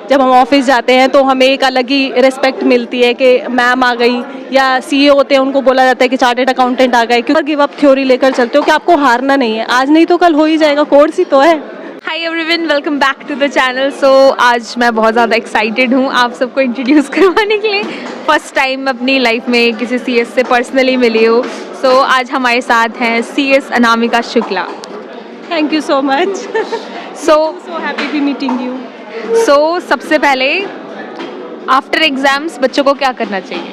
जब हम ऑफिस जाते हैं तो हमें एक अलग ही रिस्पेक्ट मिलती है कि मैम आ गई, या सीए होते हैं उनको बोला जाता है कि चार्टर्ड अकाउंटेंट आ गए। क्योंकि गिव अप थ्योरी लेकर चलते हो कि आपको हारना नहीं है, आज नहीं तो कल हो ही जाएगा, कोर्स ही तो है। Hi everyone, welcome back to the channel. So आज मैं बहुत ज़्यादा एक्साइटेड हूँ आप सबको इंट्रोड्यूस करवाने के लिए। फर्स्ट टाइम अपनी लाइफ में किसी सीएस से पर्सनली मिली हूँ। सो आज हमारे साथ हैं CS Anamika Shukla. Thank you so much. So happy B meeting you. सबसे पहले आफ्टर एग्ज़ाम्स बच्चों को क्या करना चाहिए?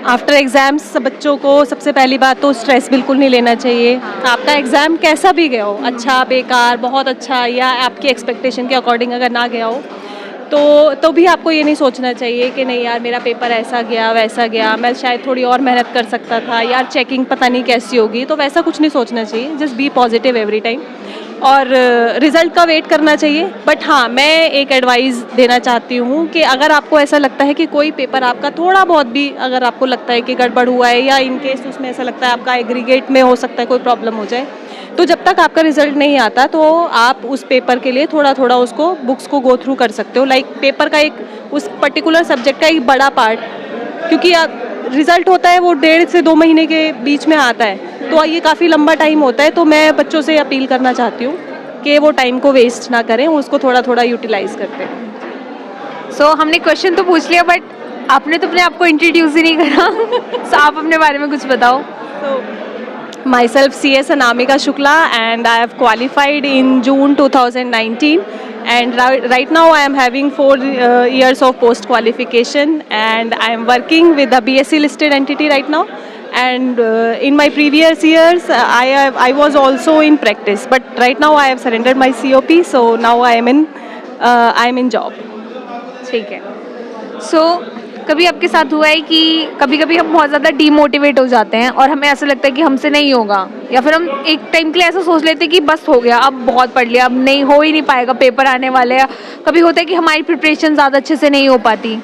आफ्टर एग्ज़ाम्स बच्चों को सबसे पहली बात तो स्ट्रेस बिल्कुल नहीं लेना चाहिए। आपका एग्ज़ाम कैसा भी गया हो, अच्छा, बेकार, बहुत अच्छा, या आपकी एक्सपेक्टेशन के अकॉर्डिंग अगर ना गया हो तो भी आपको ये नहीं सोचना चाहिए कि नहीं यार मेरा पेपर ऐसा गया वैसा गया, मैं शायद थोड़ी और मेहनत कर सकता था, यार चेकिंग पता नहीं कैसी होगी। तो वैसा कुछ नहीं सोचना चाहिए, just be positive every time, और रिज़ल्ट का वेट करना चाहिए। बट हाँ, मैं एक एडवाइस देना चाहती हूँ कि अगर आपको ऐसा लगता है कि कोई पेपर आपका थोड़ा बहुत भी अगर आपको लगता है कि गड़बड़ हुआ है, या इन केस उसमें ऐसा लगता है आपका एग्रीगेट में हो सकता है कोई प्रॉब्लम हो जाए, तो जब तक आपका रिजल्ट नहीं आता तो आप उस पेपर के लिए थोड़ा थोड़ा उसको बुक्स को गो थ्रू कर सकते हो। लाइक पेपर का एक उस पर्टिकुलर सब्जेक्ट का एक बड़ा पार्ट, क्योंकि रिजल्ट होता है वो 1.5 से 2 महीने के बीच में आता है, तो ये काफ़ी लंबा टाइम होता है। तो मैं बच्चों से अपील करना चाहती हूँ कि वो टाइम को वेस्ट ना करें, उसको थोड़ा थोड़ा यूटिलाइज करते हैं। सो हमने क्वेश्चन तो पूछ लिया, बट आपने तो अपने आप को इंट्रोड्यूस ही नहीं करा। सो आप अपने बारे में कुछ बताओ। Myself CS Anamika Shukla, and I have qualified in June 2019, and right now I am having 4 years of post qualification, and I am working with the BSc listed entity right now. And in my previous years I was also in practice, but right now I have surrendered my COP, so now I am in job. ठीक है। सो कभी आपके साथ हुआ है कि कभी कभी हम बहुत ज़्यादा डीमोटिवेट हो जाते हैं और हमें ऐसा लगता है कि हमसे नहीं होगा, या फिर हम एक टाइम के लिए ऐसा सोच लेते हैं कि बस हो गया, अब बहुत पढ़ लिया, अब नहीं हो ही नहीं पाएगा, पेपर आने वाले हैं। कभी होता है कि हमारी प्रिपरेशन ज़्यादा अच्छे से नहीं हो पाती,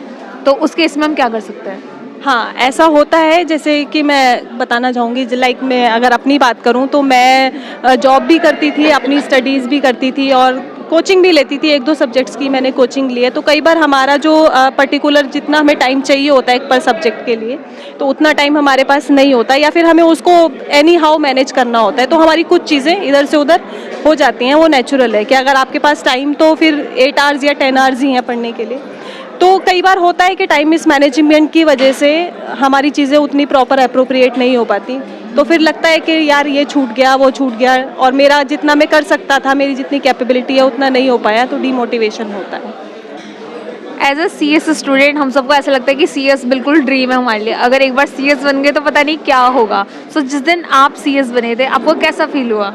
तो उस केस में हम क्या कर सकते हैं? हाँ, ऐसा होता है। जैसे कि मैं बताना चाहूँगी, लाइक मैं अगर अपनी बात करूँ तो मैं जॉब भी करती थी, अपनी स्टडीज़ भी करती थी, और कोचिंग भी लेती थी। 1-2 सब्जेक्ट्स की मैंने कोचिंग ली है। तो कई बार हमारा जो पर्टिकुलर जितना हमें टाइम चाहिए होता है एक पर सब्जेक्ट के लिए, तो उतना टाइम हमारे पास नहीं होता, या फिर हमें उसको एनी हाउ मैनेज करना होता है। तो हमारी कुछ चीज़ें इधर से उधर हो जाती हैं, वो नेचुरल है कि अगर आपके पास टाइम तो फिर 8 आवर्स या 10 आवर्स ही हैं पढ़ने के लिए। तो कई बार होता है कि टाइम मिस मैनेजमेंट की वजह से हमारी चीज़ें उतनी प्रॉपर अप्रोप्रिएट नहीं हो पाती, तो फिर लगता है कि यार ये छूट गया, वो छूट गया, और मेरा जितना मैं कर सकता था, मेरी जितनी कैपेबिलिटी है उतना नहीं हो पाया, तो डीमोटिवेशन होता है। एज अ CS स्टूडेंट हम सबको ऐसा लगता है कि CS बिल्कुल ड्रीम है हमारे लिए, अगर एक बार CS बन गए तो पता नहीं क्या होगा। सो जिस दिन आप CS बने थे आपको कैसा फील हुआ?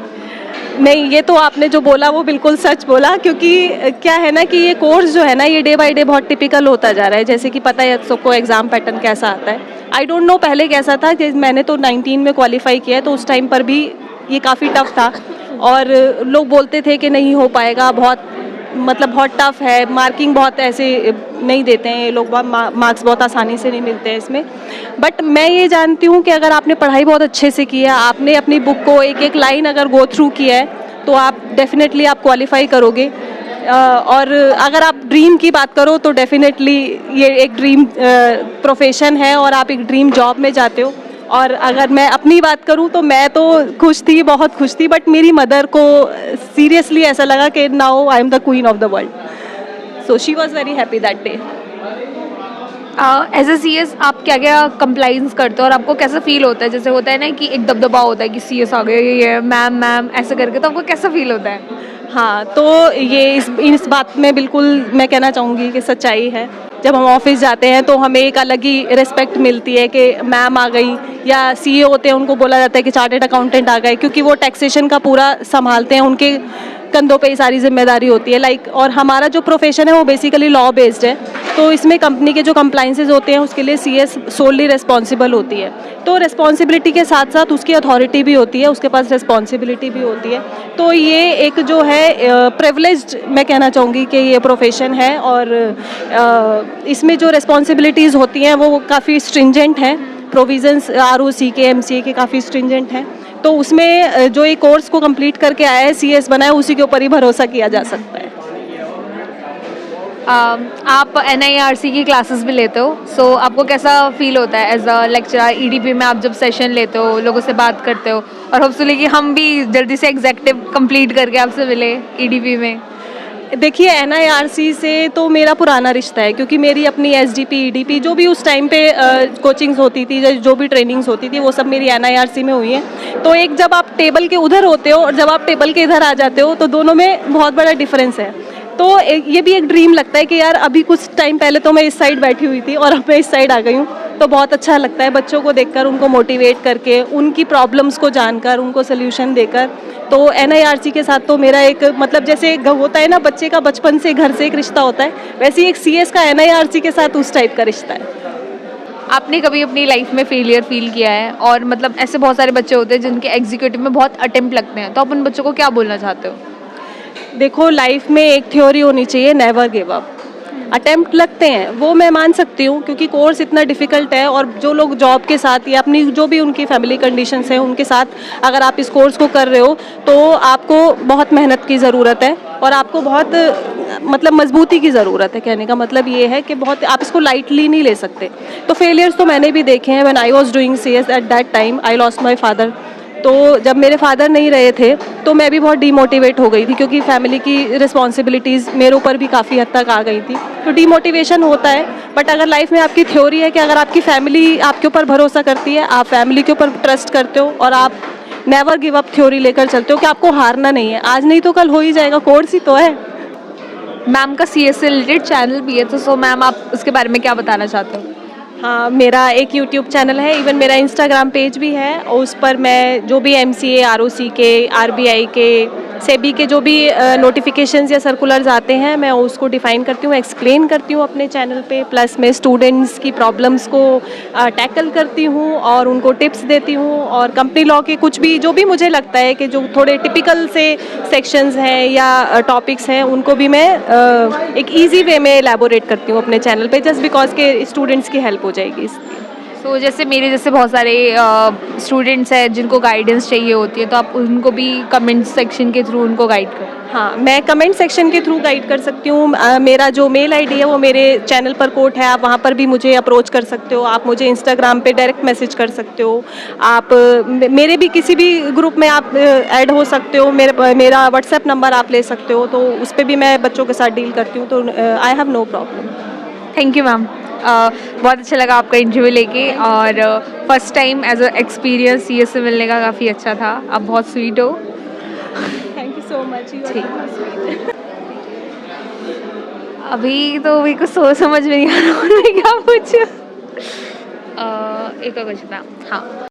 नहीं, ये तो आपने जो बोला वो बिल्कुल सच बोला, क्योंकि क्या है ना कि ये कोर्स जो है ना, ये डे बाय डे बहुत टिपिकल होता जा रहा है। जैसे कि पता है सबको एग्ज़ाम पैटर्न कैसा आता है। आई डोंट नो पहले कैसा था, कि मैंने तो 19 में क्वालिफाई किया है, तो उस टाइम पर भी ये काफ़ी टफ था, और लोग बोलते थे कि नहीं हो पाएगा, बहुत टफ है, मार्किंग बहुत ऐसे नहीं देते हैं ये लोग, मार्क्स बहुत आसानी से नहीं मिलते हैं इसमें। बट मैं ये जानती हूँ कि अगर आपने पढ़ाई बहुत अच्छे से की है, आपने अपनी बुक को एक एक लाइन अगर गो थ्रू किया है, तो आप डेफिनेटली आप क्वालिफाई करोगे। और अगर आप ड्रीम की बात करो तो डेफिनेटली ये एक ड्रीम प्रोफेशन है, और आप एक ड्रीम जॉब में जाते हो। और अगर मैं अपनी बात करूं तो मैं तो खुश थी, बहुत खुश थी, बट मेरी मदर को सीरियसली ऐसा लगा कि now I am the queen of the world, so she was very happy that day. As a CS आप क्या क्या कंप्लाइंस करते हो और आपको कैसा फील होता है? जैसे होता है ना कि एक दबदबा होता है कि CS आ गए, ये मैम मैम ऐसे करके, तो आपको कैसा फील होता है? हाँ, तो ये इस बात में बिल्कुल मैं कहना चाहूँगी कि सच्चाई है। जब हम ऑफिस जाते हैं तो हमें एक अलग ही रिस्पेक्ट मिलती है कि मैम आ गई, या सीए होते हैं उनको बोला जाता है कि चार्टर्ड अकाउंटेंट आ गए, क्योंकि वो टैक्सेशन का पूरा संभालते हैं, उनके कंधों पे ही सारी जिम्मेदारी होती है। लाइक, और हमारा जो प्रोफेशन है वो बेसिकली लॉ बेस्ड है, तो इसमें कंपनी के जो कंप्लाइंसेस होते हैं उसके लिए CS सोलली रिस्पॉन्सिबल होती है। तो रिस्पॉन्सिबिलिटी के साथ साथ उसकी अथॉरिटी भी होती है, उसके पास रिस्पॉन्सिबिलिटी भी होती है। तो ये एक जो है प्रिविलेज्ड मैं कहना चाहूँगी कि ये प्रोफेशन है, और इसमें जो रिस्पॉन्सिबिलिटीज़ होती हैं वो काफ़ी स्ट्रिंजेंट हैं। प्रोविजंस ROC के MCA के काफ़ी स्ट्रिंजेंट हैं, तो उसमें जो ये कोर्स को कंप्लीट करके आया है, CS बना है, उसी के ऊपर ही भरोसा किया जा सकता है। आप NIRC की क्लासेस भी लेते हो, सो आपको कैसा फील होता है एज अ लेक्चरर? EDP में आप जब सेशन लेते हो, लोगों से बात करते हो, और होपफुली कि हम भी जल्दी से एग्जेक्टिव कंप्लीट करके आपसे मिले EDP में। देखिए NIRC से तो मेरा पुराना रिश्ता है, क्योंकि मेरी अपनी SDP EDP जो भी उस टाइम पे कोचिंग्स होती थी, जो भी ट्रेनिंग्स होती थी, वो सब मेरी NIRC में हुई है। तो एक जब आप टेबल के उधर होते हो और जब आप टेबल के इधर आ जाते हो, तो दोनों में बहुत बड़ा डिफरेंस है। तो ये भी एक ड्रीम लगता है कि यार अभी कुछ टाइम पहले तो मैं इस साइड बैठी हुई थी और अब मैं इस साइड आ गई हूँ। तो बहुत अच्छा लगता है बच्चों को देखकर, उनको मोटिवेट करके, उनकी प्रॉब्लम्स को जानकर, उनको सोल्यूशन देकर। तो NIRC के साथ तो मेरा एक मतलब जैसे होता है ना, बच्चे का बचपन से घर से एक रिश्ता होता है, वैसे ही एक CS का NIRC के साथ उस टाइप का रिश्ता है। आपने कभी अपनी लाइफ में फेलियर फील किया है? और मतलब ऐसे बहुत सारे बच्चे होते हैं जिनके एग्जीक्यूटिव में बहुत अटेम्प्ट लगते हैं, तो आप उन बच्चों को क्या बोलना चाहते हो? देखो, लाइफ में एक थ्योरी होनी चाहिए, नेवर गिव अप। अटेम्प्ट लगते हैं वो मैं मान सकती हूँ, क्योंकि कोर्स इतना डिफ़िकल्ट है, और जो लोग जॉब के साथ या अपनी जो भी उनकी फैमिली कंडीशंस हैं उनके साथ अगर आप इस कोर्स को कर रहे हो, तो आपको बहुत मेहनत की ज़रूरत है और आपको बहुत मतलब मजबूती की ज़रूरत है। कहने का मतलब ये है कि बहुत आप इसको लाइटली नहीं ले सकते। तो फेलियर्स तो मैंने भी देखे हैं। When I was doing CS at that time I lost my father. तो जब मेरे फादर नहीं रहे थे तो मैं भी बहुत डीमोटिवेट हो गई थी, क्योंकि फैमिली की रिस्पॉन्सिबिलिटीज़ मेरे ऊपर भी काफ़ी हद तक आ गई थी। तो डीमोटिवेशन होता है, बट अगर लाइफ में आपकी थ्योरी है कि अगर आपकी फैमिली आपके ऊपर भरोसा करती है, आप फैमिली के ऊपर ट्रस्ट करते हो और आप नेवर गिव अप थ्योरी लेकर चलते हो कि आपको हारना नहीं है, आज नहीं तो कल हो ही जाएगा, कोर्स ही तो है। मैम का CS से रिलेटेड चैनल भी है, तो सो मैम आप उसके बारे में क्या बताना चाहते हो? हाँ, मेरा एक यूट्यूब चैनल है, इवन मेरा इंस्टाग्राम पेज भी है, और उस पर मैं जो भी MCA, ROC के, RBI के, सेबी के जो भी नोटिफिकेशंस या सर्कुलर्स आते हैं, मैं उसको डिफ़ाइन करती हूँ, एक्सप्लेन करती हूँ अपने चैनल पे। प्लस मैं स्टूडेंट्स की प्रॉब्लम्स को टैकल करती हूँ और उनको टिप्स देती हूँ, और कंपनी लॉ के कुछ भी जो भी मुझे लगता है कि जो थोड़े टिपिकल से सेक्शंस हैं या टॉपिक्स हैं, उनको भी मैं एक ईजी वे में एलैबोरेट करती हूँ अपने चैनल पे, जस्ट बिकॉज के स्टूडेंट्स की हेल्प हो जाएगी इसलिए। सो जैसे मेरे जैसे बहुत सारे स्टूडेंट्स हैं जिनको गाइडेंस चाहिए होती है, तो आप उनको भी कमेंट सेक्शन के थ्रू उनको गाइड करो? हाँ, मैं कमेंट सेक्शन के थ्रू गाइड कर सकती हूँ। मेरा जो मेल ID है वो मेरे चैनल पर कोट है, आप वहाँ पर भी मुझे अप्रोच कर सकते हो। आप मुझे इंस्टाग्राम पे डायरेक्ट मैसेज कर सकते हो। आप मेरे भी किसी भी ग्रुप में आप ऐड हो सकते हो। मेरा व्हाट्सएप नंबर आप ले सकते हो, तो उस पर भी मैं बच्चों के साथ डील करती हूँ, तो I have no problem. Thank you ma'am. बहुत अच्छा लगा आपका इंटरव्यू लेके, और first time as a experience CS से मिलने का काफ़ी अच्छा था। आप बहुत स्वीट हो। Thank you so much. ठीक। अभी तो मेरे को सोच समझ में नहीं आ रहा मैं क्या पूछूं। एक और क्वेश्चन था। हाँ,